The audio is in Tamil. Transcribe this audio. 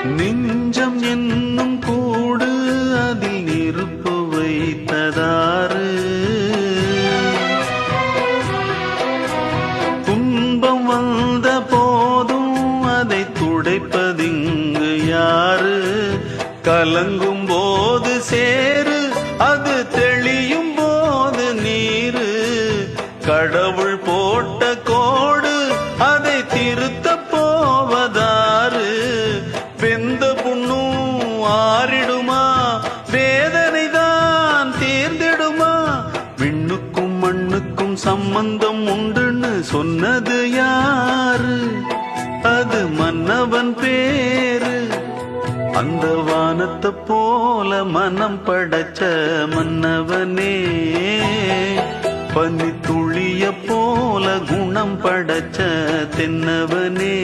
நெஞ்சம் என்னும் கூடு அதில் நெருப்பு வைத்ததாறு, துன்பம் வந்த போதும் அதை துடைப்பதிங்கு யாரு? கலங்கும் போது சேரு, அது தெளியும் போது நீரு. கடவுள் போட்ட கோடு, அதை திருத்த போவதாறு? வெந்த புண்ணும் ஆறிடுமா? வேதனை தான் தீர்ந்திடுமா? விண்ணுக்கும் மண்ணுக்கும் சம்பந்தம் உண்டுன்னு சொன்னது யாரு? அது மன்னவன் பேரு. அந்த வானத்தை போல மனம் படைச்ச மன்னவனே, பனி துளிய போல குணம் படைச்ச தென்னவனே.